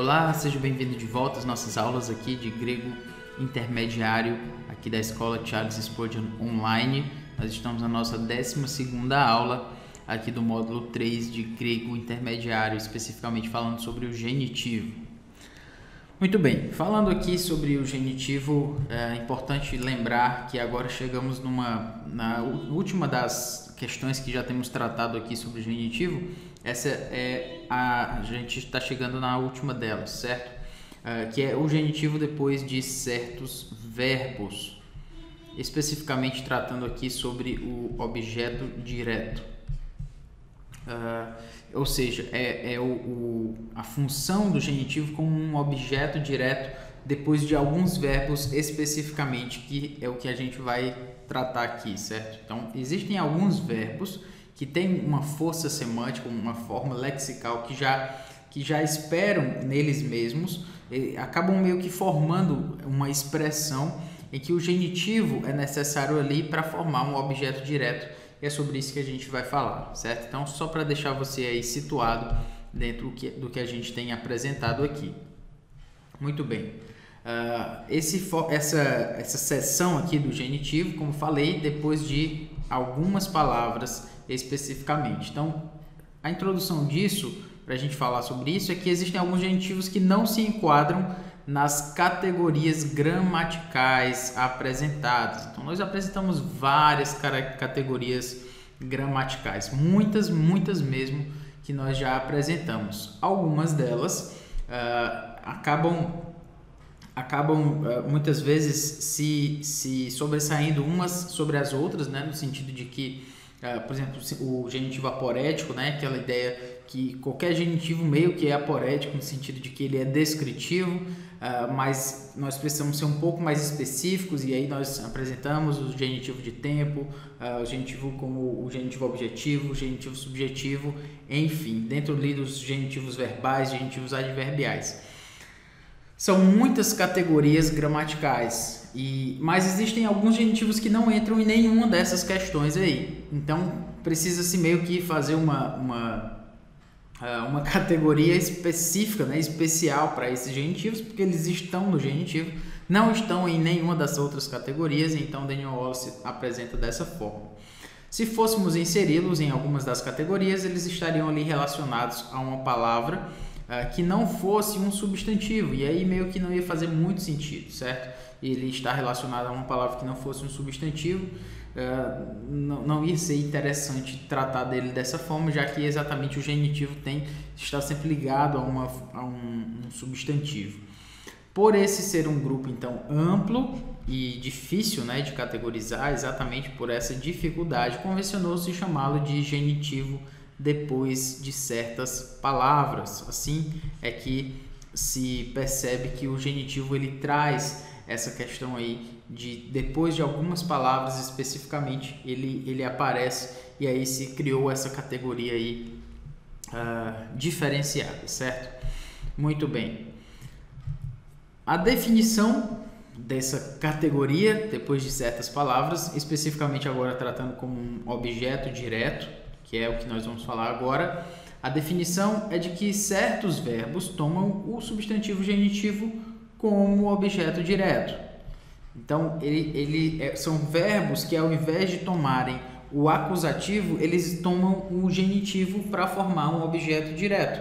Olá, seja bem-vindo de volta às nossas aulas aqui de grego intermediário aqui da Escola Charles Spurgeon Online. Nós estamos na nossa 12ª aula aqui do módulo 3 de grego intermediário, especificamente falando sobre o genitivo. Muito bem, falando aqui sobre o genitivo, é importante lembrar que agora chegamos na última das questões que já temos tratado aqui sobre o genitivo. Essa a gente está chegando na última delas, certo? Que é o genitivo depois de certos verbos, especificamente tratando aqui sobre o objeto direto. Ou seja, a função do genitivo como um objeto direto depois de alguns verbos especificamente, que é o que a gente vai tratar aqui, certo? Então, existem alguns verbos que têm uma força semântica, uma forma lexical que já esperam neles mesmos, acabam meio que formando uma expressão em que o genitivo é necessário ali para formar um objeto direto. E é sobre isso que a gente vai falar, certo? Então, só para deixar você aí situado dentro do que a gente tem apresentado aqui. Muito bem. Essa seção aqui do genitivo, como falei, depois de algumas palavras especificamente. Então, a introdução disso, para a gente falar sobre isso, é que existem alguns genitivos que não se enquadram nas categorias gramaticais apresentadas. Então, nós apresentamos várias categorias gramaticais, muitas mesmo, que nós já apresentamos. Algumas delas acabam muitas vezes se sobressaindo umas sobre as outras, né? No sentido de que, por exemplo, o genitivo aporético, né? Aquela ideia que qualquer genitivo meio que é aporético, no sentido de que ele é descritivo, mas nós precisamos ser um pouco mais específicos, e aí nós apresentamos o genitivo de tempo, o genitivo como o genitivo objetivo, o genitivo subjetivo, enfim, dentro ali dos genitivos verbais, genitivos adverbiais. São muitas categorias gramaticais, mas existem alguns genitivos que não entram em nenhuma dessas questões aí. Então, precisa-se meio que fazer uma categoria específica, né, especial para esses genitivos, porque eles estão no genitivo, não estão em nenhuma das outras categorias, então Daniel Wallace apresenta dessa forma. Se fôssemos inseri-los em algumas das categorias, eles estariam ali relacionados a uma palavra que não fosse um substantivo, e aí meio que não ia fazer muito sentido, certo? Ele está relacionado a uma palavra que não fosse um substantivo, não ia ser interessante tratar dele dessa forma, já que exatamente o genitivo está sempre ligado a um substantivo. Por esse ser um grupo, então, amplo e difícil, né, de categorizar, exatamente por essa dificuldade, convencionou-se chamá-lo de genitivo depois de certas palavras. Assim é que se percebe que o genitivo ele traz essa questão aí de depois de algumas palavras especificamente ele aparece, e aí se criou essa categoria aí diferenciada, certo? Muito bem. A definição dessa categoria depois de certas palavras, especificamente agora tratando como um objeto direto, que é o que nós vamos falar agora, a definição é de que certos verbos tomam o substantivo genitivo como objeto direto. Então, são verbos que, ao invés de tomarem o acusativo, eles tomam o genitivo para formar um objeto direto.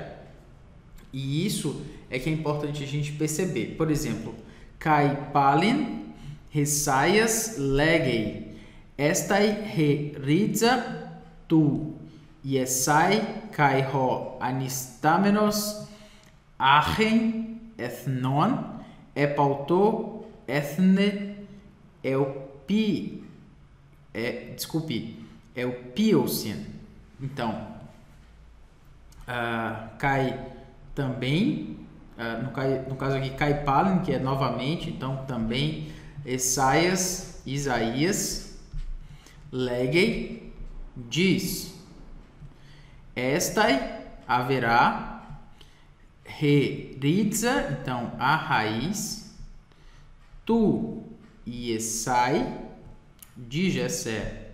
E isso é que é importante a gente perceber. Por exemplo, kai palin resaias legei, estai he ridza tu iesai kai ho anistamenos achen ethnon epauto ethne eupiosin. Então, kai também, no caso aqui kai palin, que é novamente, então também, Isaías, legei, diz, estai, haverá, ridza, então a raiz, tu iesai, de Jessé,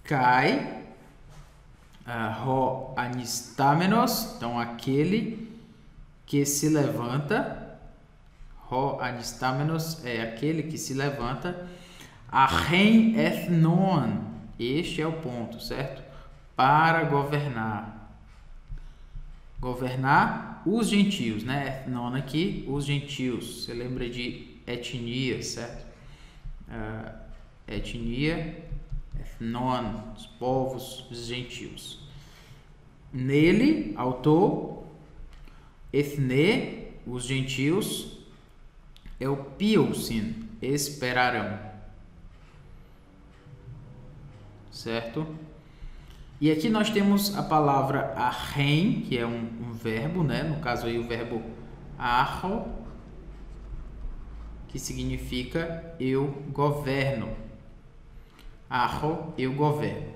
kai, ho anistamenos, então aquele, que se levanta, ho anistamenos é aquele que se levanta, arren ethnon, este é o ponto, certo? Para governar. Governar os gentios, né? Ethnon aqui, os gentios. Você lembra de etnia, certo? Etnia, ethnon, os povos, os gentios. Nele, autor, ethne, os gentios, elpiousin, esperarão. Certo? E aqui nós temos a palavra arren, que é um verbo, né? No caso aí o verbo arro, que significa eu governo. Arro, eu governo.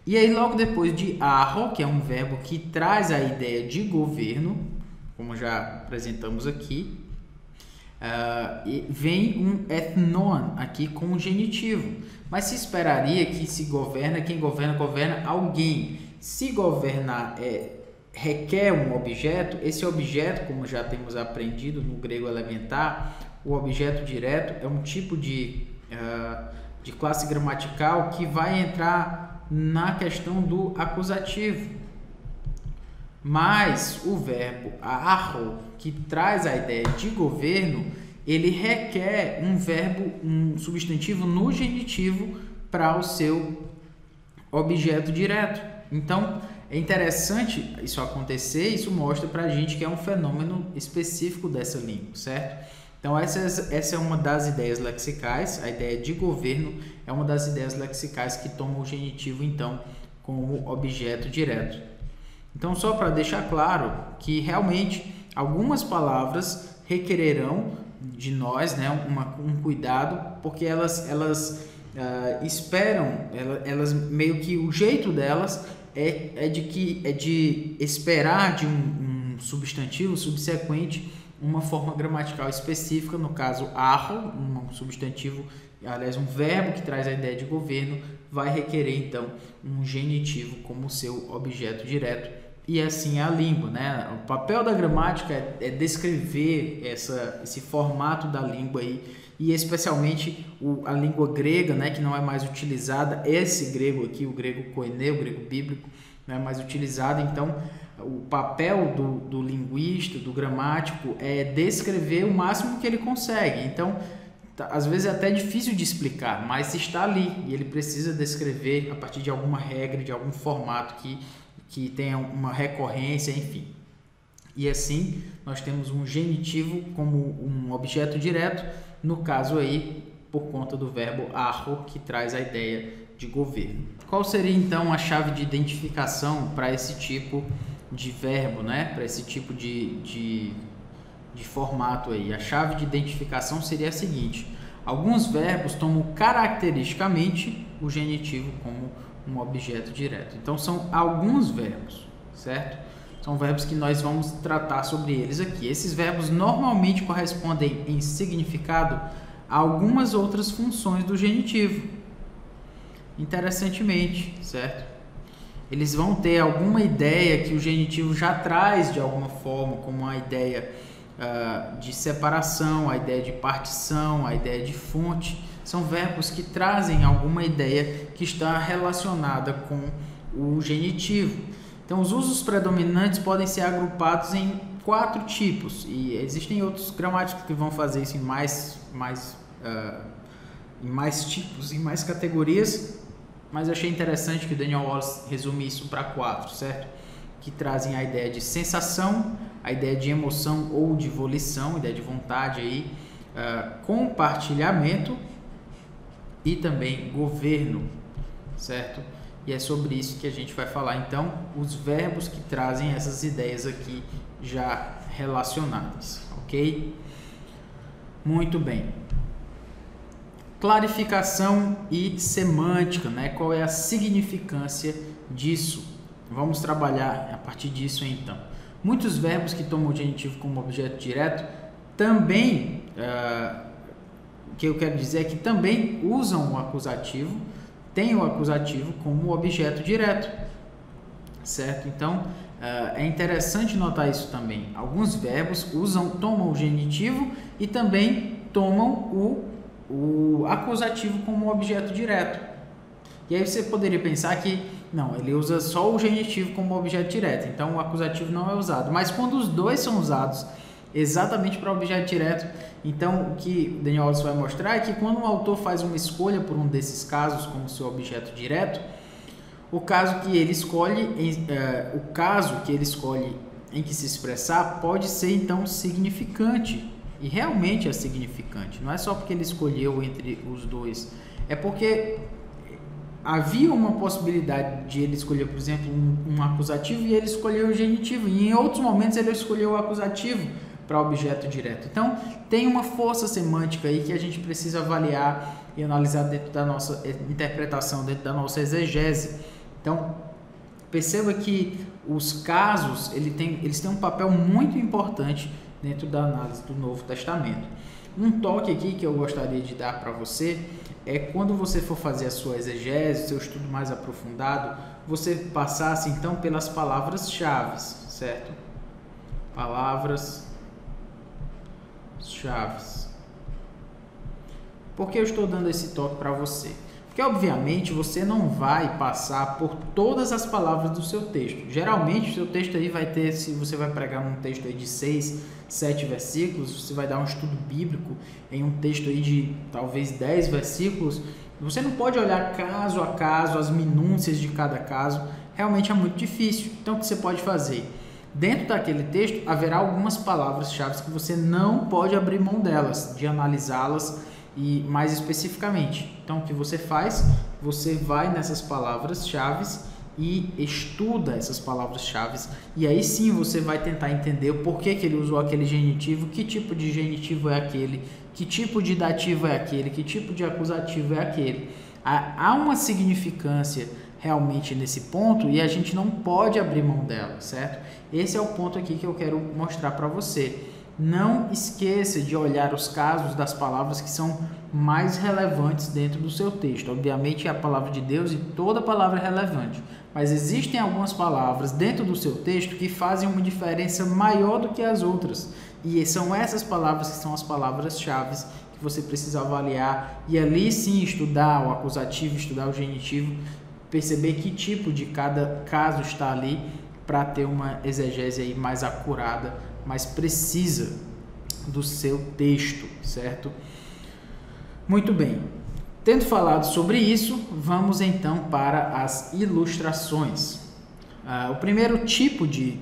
E aí logo depois de arro, que é um verbo que traz a ideia de governo, como já apresentamos aqui, vem um ethnon aqui com o genitivo. Mas se esperaria que se governa, quem governa, governa alguém. Se governar requer um objeto, esse objeto, como já temos aprendido no grego elementar, o objeto direto é um tipo de classe gramatical que vai entrar na questão do acusativo. Mas o verbo arro, que traz a ideia de governo, ele requer um substantivo no genitivo para o seu objeto direto. Então, é interessante isso acontecer, isso mostra para a gente que é um fenômeno específico dessa língua, certo? Então, essa é uma das ideias lexicais, a ideia de governo é uma das ideias lexicais que toma o genitivo, então, como objeto direto. Então, só para deixar claro que realmente algumas palavras requererão de nós, né, um cuidado, porque elas esperam, elas meio que o jeito delas é de esperar de um substantivo subsequente uma forma gramatical específica, no caso arro, um substantivo, aliás, um verbo que traz a ideia de governo, vai requerer então um genitivo como seu objeto direto. E assim é a língua, né? O papel da gramática é descrever esse formato da língua aí, e especialmente a língua grega, né, que não é mais utilizada, esse grego aqui, o grego koine, o grego bíblico, não é mais utilizado. Então, o papel do linguista, do gramático, é descrever o máximo que ele consegue. Então, às vezes é até difícil de explicar, mas está ali, e ele precisa descrever a partir de alguma regra, de algum formato que tenha uma recorrência, enfim. E assim, nós temos um genitivo como um objeto direto, no caso aí, por conta do verbo arro, que traz a ideia de governo. Qual seria então a chave de identificação para esse tipo de verbo, né? Para esse tipo de formato aí? A chave de identificação seria a seguinte: alguns verbos tomam caracteristicamente o genitivo como um objeto direto. Então, são alguns verbos, certo? São verbos que nós vamos tratar sobre eles aqui. Esses verbos normalmente correspondem em significado a algumas outras funções do genitivo. Interessantemente, certo? Eles vão ter alguma ideia que o genitivo já traz de alguma forma, como a ideia de separação, a ideia de partição, a ideia de fonte. São verbos que trazem alguma ideia que está relacionada com o genitivo. Então, os usos predominantes podem ser agrupados em 4 tipos, e existem outros gramáticos que vão fazer isso em mais tipos, em mais categorias, mas eu achei interessante que o Daniel Wallace resume isso para 4, certo? Que trazem a ideia de sensação, a ideia de emoção ou de volição, ideia de vontade aí, compartilhamento e também governo, certo? E é sobre isso que a gente vai falar então, os verbos que trazem essas ideias aqui já relacionadas, ok? Muito bem. Clarificação e semântica, né? Qual é a significância disso? Vamos trabalhar a partir disso então. Muitos verbos que tomam o genitivo como objeto direto também, o que eu quero dizer é que também usam o acusativo, tem o acusativo como objeto direto, certo? Então, é interessante notar isso também. Alguns verbos tomam o genitivo e também tomam o acusativo como objeto direto. E aí você poderia pensar que não, ele usa só o genitivo como objeto direto, então o acusativo não é usado. Mas quando os dois são usados exatamente para objeto direto, então o que o Daniel Wallace vai mostrar é que quando um autor faz uma escolha por um desses casos como seu objeto direto, o caso que ele escolhe em que se expressar pode ser então significante, e realmente é significante. Não é só porque ele escolheu entre os dois, é porque havia uma possibilidade de ele escolher, por exemplo, um acusativo e ele escolheu o genitivo, e em outros momentos ele escolheu o acusativo para objeto direto. Então tem uma força semântica aí que a gente precisa avaliar e analisar dentro da nossa interpretação, dentro da nossa exegese. Então perceba que os casos eles têm um papel muito importante dentro da análise do Novo Testamento. Um toque aqui que eu gostaria de dar para você é quando você for fazer a sua exegese, seu estudo mais aprofundado, você passasse então pelas palavras-chave, certo? Palavras-chave. Por que eu estou dando esse toque para você? Porque obviamente você não vai passar por todas as palavras do seu texto. Geralmente o seu texto aí vai ter, se você vai pregar num texto aí de 6, 7 versículos, você vai dar um estudo bíblico em um texto aí de talvez 10 versículos, você não pode olhar caso a caso, as minúcias de cada caso, realmente é muito difícil. Então o que você pode fazer? Dentro daquele texto haverá algumas palavras-chave que você não pode abrir mão delas, de analisá-las e mais especificamente. Então o que você faz? Você vai nessas palavras-chave e estuda essas palavras-chave, e aí sim você vai tentar entender o porquê que ele usou aquele genitivo, que tipo de genitivo é aquele, que tipo de dativo é aquele, que tipo de acusativo é aquele. Há uma significância realmente nesse ponto e a gente não pode abrir mão dela, certo? Esse é o ponto aqui que eu quero mostrar para você. Não esqueça de olhar os casos das palavras que são mais relevantes dentro do seu texto. Obviamente é a palavra de Deus e toda palavra é relevante, mas existem algumas palavras dentro do seu texto que fazem uma diferença maior do que as outras, e são essas palavras que são as palavras-chave que você precisa avaliar e ali sim estudar o acusativo, estudar o genitivo, perceber que tipo de cada caso está ali para ter uma exegese aí mais acurada, mais precisa do seu texto, certo? Muito bem. Tendo falado sobre isso, vamos então para as ilustrações. O primeiro tipo de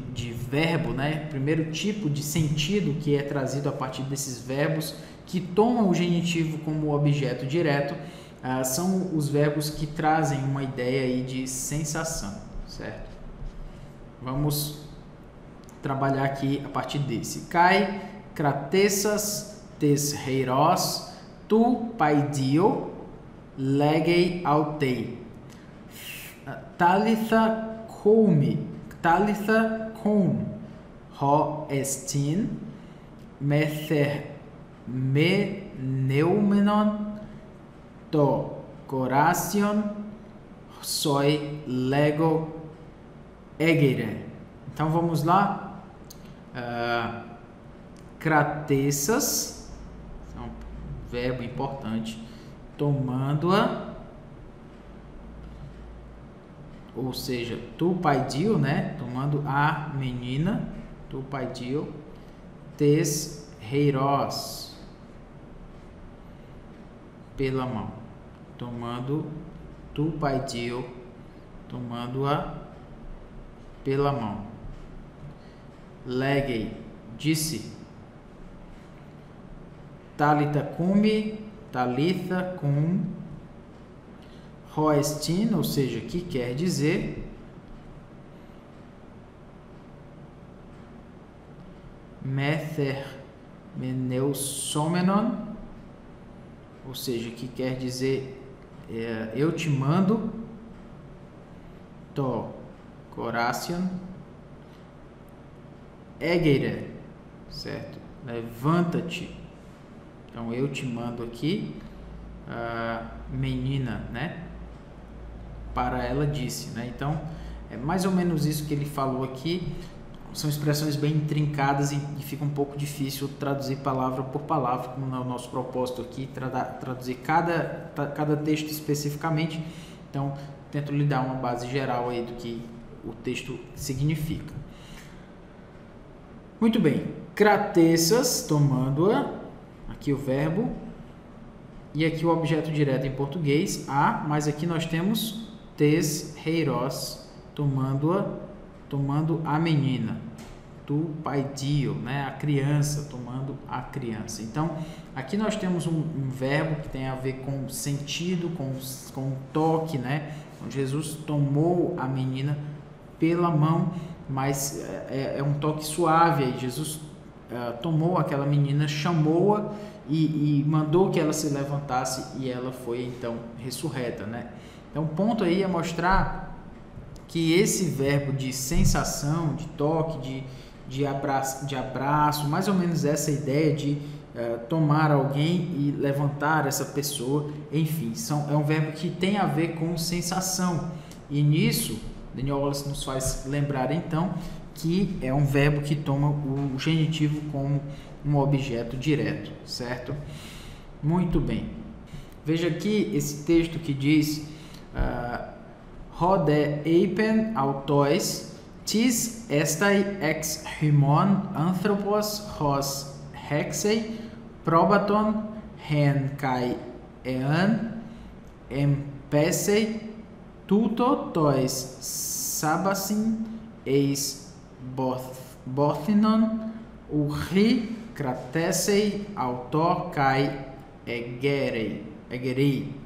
verbo, né? O primeiro tipo de sentido que é trazido a partir desses verbos que tomam o genitivo como objeto direto, são os verbos que trazem uma ideia aí de sensação, certo? Vamos trabalhar aqui a partir desse. Kai kratessas tes heiros tu paidio legei autei. Talitha koum ho estin mether meneumenon to coration soi lego egere. Então vamos lá. Kratessas, é um verbo importante, tomando-a, ou seja, tu paidio, né? Tomando a menina, tu paidio, tes heiros, pela mão, tomando, tu paidio, tomando-a pela mão. Legei, disse. Talitha cum, hoestin, ou seja, que quer dizer mether meneusomenon, ou seja, que quer dizer eu te mando, to coration egere, certo? Levanta-te. Então eu te mando aqui, menina, né? Para ela disse, né? Então É mais ou menos isso que ele falou aqui. São expressões bem intrincadas e fica um pouco difícil traduzir palavra por palavra, como é o nosso propósito aqui, traduzir cada texto especificamente. Então, tento lhe dar uma base geral aí do que o texto significa. Muito bem. Cratessas, tomando-a, aqui o verbo, e aqui o objeto direto em português, a, mas aqui nós temos tes heiros, tomando a menina, tu paidio, né? A criança, tomando a criança. Então, aqui nós temos um verbo que tem a ver com sentido, com toque, né? Jesus tomou a menina pela mão, mas é um toque suave aí. Jesus tomou aquela menina, chamou-a e mandou que ela se levantasse e ela foi então ressurreta, né? Então, o ponto aí é mostrar que esse verbo de sensação, de toque, de abraço, mais ou menos essa ideia de tomar alguém e levantar essa pessoa, enfim, é um verbo que tem a ver com sensação. E nisso, Daniel Wallace nos faz lembrar então que é um verbo que toma o genitivo como um objeto direto, certo? Muito bem. Veja aqui esse texto que diz Rode eipen autois, tis estai ex hymon anthropos hos hexei, probaton hen kai ean, empesei, tuto tois sabasin eis bothinon, urri cratesei auto kai egerei.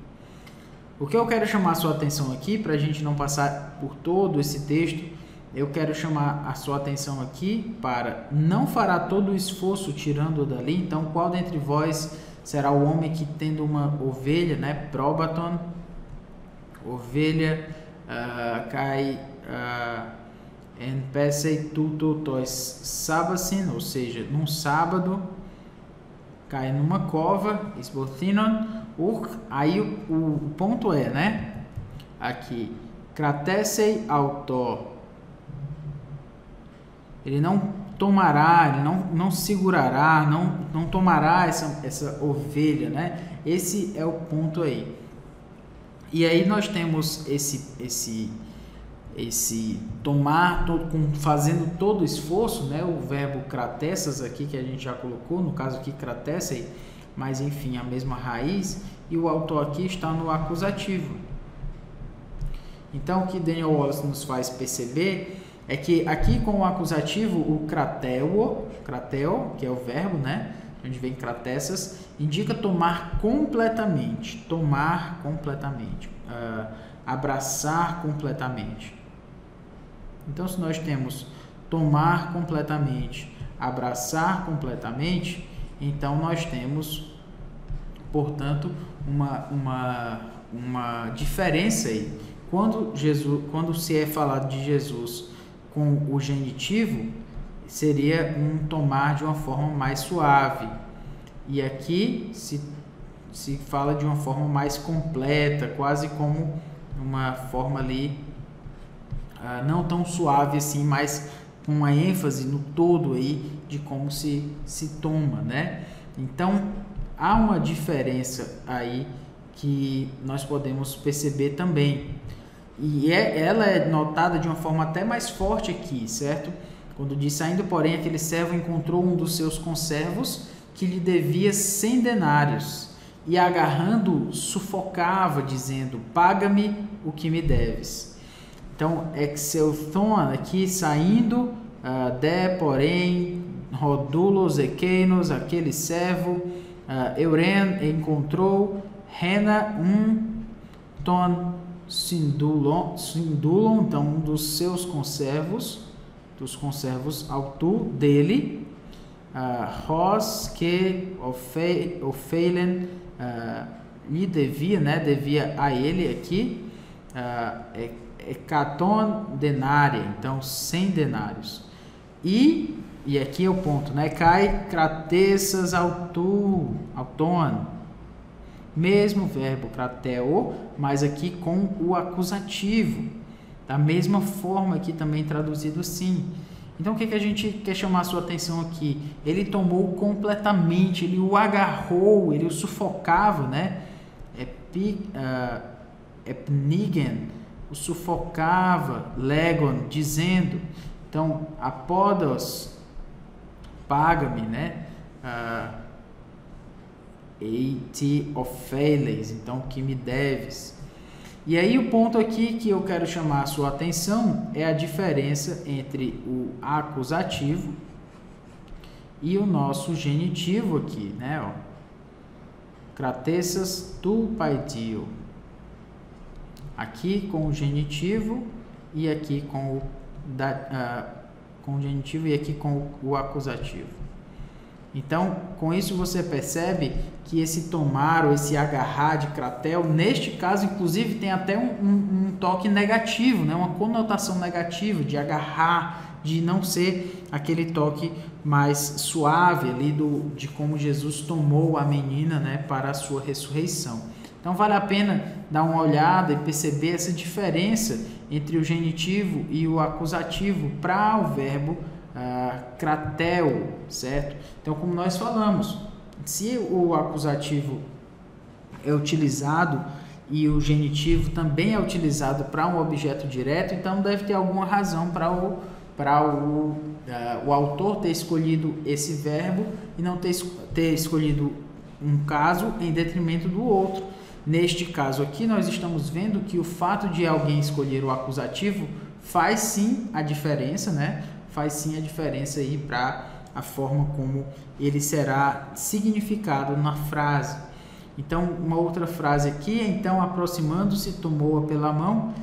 O que eu quero chamar a sua atenção aqui, para a gente não passar por todo esse texto, eu quero chamar a sua atenção aqui para não fará todo o esforço tirando-o dali. Então, qual dentre vós será o homem que tendo uma ovelha, né, probaton, ovelha, cai en pesei tuto tois sabasin, ou seja, num sábado, cai numa cova, esbothinon, aí o ponto é, né? Aqui, cratesei auto. Ele não tomará, ele não segurará, não tomará essa ovelha, né? Esse é o ponto aí. E aí nós temos esse tomar, fazendo todo o esforço, né? O verbo cratessas aqui que a gente já colocou, no caso aqui cratesei, mas enfim, a mesma raiz, e o autor aqui está no acusativo. Então, o que Daniel Wallace nos faz perceber é que aqui com o acusativo, o krateo, que é o verbo, né, onde vem cratessas, indica tomar completamente, abraçar completamente. Então, se nós temos tomar completamente, abraçar completamente, então nós temos, portanto, uma diferença aí. Quando se é falado de Jesus com o genitivo, seria um tomar de uma forma mais suave. E aqui se fala de uma forma mais completa, quase como uma forma ali, não tão suave assim, mas com uma ênfase no todo aí de como se toma, né? Então, há uma diferença aí que nós podemos perceber também. E ela é notada de uma forma até mais forte aqui, certo? Quando diz, saindo, porém, aquele servo encontrou um dos seus conservos que lhe devia 100 denários e, agarrando, sufocava, dizendo, paga-me o que me deves. Então, exelthon aqui, saindo, porém, rodulos equenos, aquele servo, euren, encontrou, rena, ton, sindulon, então, um dos seus conservos, autu, dele, ros, que, ofeilen, lhe devia, né, devia a ele aqui, hecaton denária, então 100 denários. E aqui é o ponto, né? Cai cratessas auton, mesmo verbo crateo, mas aqui com o acusativo. Da mesma forma aqui também traduzido assim. Então o que a gente quer chamar a sua atenção aqui? Ele tomou completamente, ele o agarrou, ele o sufocava, né? Epnigen, o sufocava, legon, dizendo. Então, apodos, paga-me, né? Eiti ofeiles, então que me deves. E aí o ponto aqui que eu quero chamar a sua atenção é a diferença entre o acusativo e o nosso genitivo aqui, né? Ó. Kratesas tu paidio. Aqui com o genitivo e aqui com o genitivo e aqui com o acusativo. Então, com isso você percebe que esse tomar ou esse agarrar de kratel, neste caso, inclusive, tem até um toque negativo, né? Uma conotação negativa de agarrar, de não ser aquele toque mais suave ali de como Jesus tomou a menina, né, para a sua ressurreição. Então, vale a pena dar uma olhada e perceber essa diferença entre o genitivo e o acusativo para o verbo kratel, certo? Então, como nós falamos, se o acusativo é utilizado e o genitivo também é utilizado para um objeto direto, então deve ter alguma razão para o autor ter escolhido esse verbo e não ter escolhido um caso em detrimento do outro. Neste caso aqui, nós estamos vendo que o fato de alguém escolher o acusativo faz sim a diferença, né? Faz sim a diferença aí para a forma como ele será significado na frase. Então, uma outra frase aqui, então, aproximando-se, tomou-a pela mão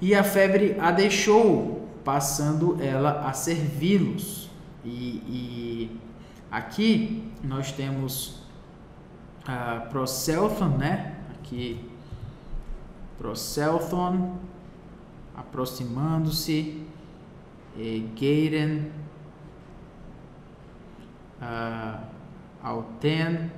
e a febre a deixou, passando ela a servi-los. E aqui nós temos proselthon, né? Aqui, proselthon, aproximando-se, geiren, auten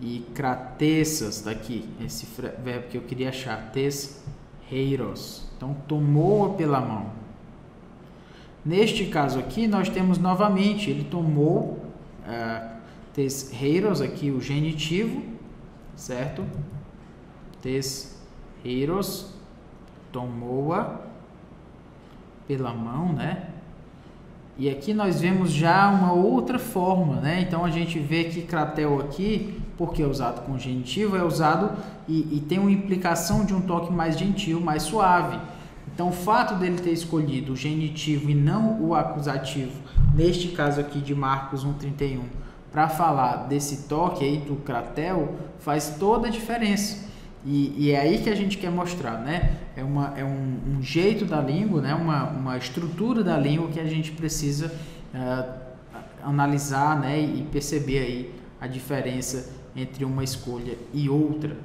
e kratessas, daqui, esse verbo que eu queria achar, tes heiros. Então, tomou-a pela mão. Neste caso aqui, nós temos novamente, ele tomou tes heiros, aqui o genitivo, certo? Tes heiros, tomou-a pela mão, né? E aqui nós vemos já uma outra forma, né? Então a gente vê que kratel aqui, porque é usado com genitivo, é usado e tem uma implicação de um toque mais gentil, mais suave. Então o fato dele ter escolhido o genitivo e não o acusativo, neste caso aqui de Marcos 1,31, para falar desse toque aí do kratel, faz toda a diferença. E é aí que a gente quer mostrar, né? É um jeito da língua, né? Uma estrutura da língua que a gente precisa analisar, né? E perceber aí a diferença entre uma escolha e outra.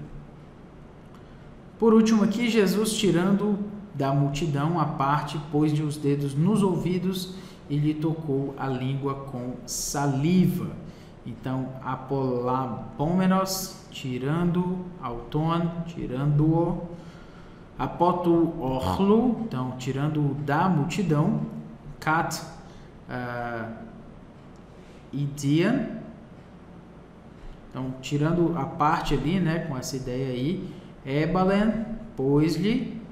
Por último aqui, Jesus tirando da multidão a parte, pôs-lhe os dedos nos ouvidos e lhe tocou a língua com saliva. Então, apolabômenos, tirando, auton, tirando-o, apoto orlo, então, tirando-o da multidão, cat, idian, então, tirando a parte ali, né, com essa ideia aí, ebalen, pôs-lhe,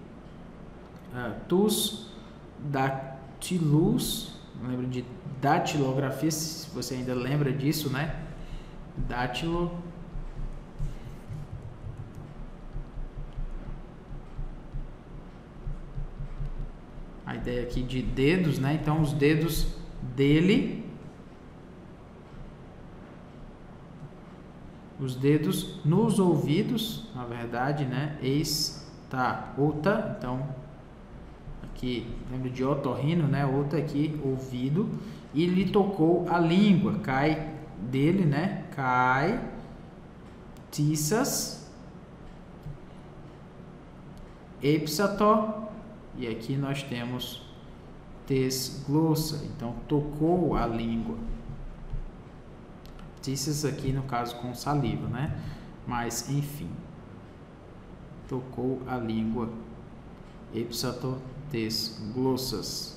tus, dactilus, lembra de datilografia, se você ainda lembra disso, né? Dátilo. A ideia aqui de dedos, né? Então, os dedos dele, os dedos nos ouvidos, na verdade, né? Eis, tá, ota, então, aqui, lembra de otorrino, né? Ota aqui, ouvido, e lhe tocou a língua, cai dele, né? Cai, tissas, epsato, e aqui nós temos tes glossa, então tocou a língua. Tissas aqui no caso com saliva, né? Mas enfim, tocou a língua. ipsatotes, glossas.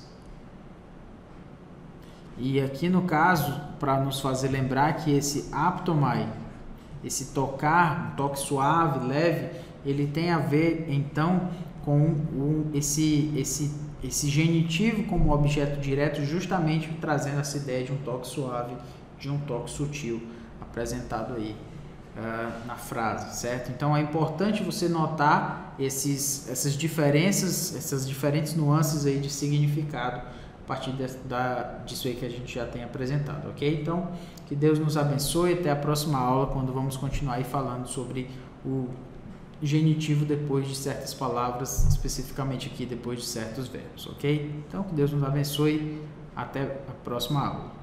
E aqui no caso, para nos fazer lembrar que esse aptomai, esse tocar, um toque suave, leve, ele tem a ver então com esse genitivo como objeto direto, justamente trazendo essa ideia de um toque suave, de um toque sutil, apresentado aí na frase, certo? Então é importante você notar essas diferenças, essas diferentes nuances aí de significado a partir disso aí que a gente já tem apresentado, ok? Então, que Deus nos abençoe, até a próxima aula, quando vamos continuar aí falando sobre o genitivo depois de certas palavras, especificamente aqui depois de certos verbos, ok? Então, que Deus nos abençoe, até a próxima aula.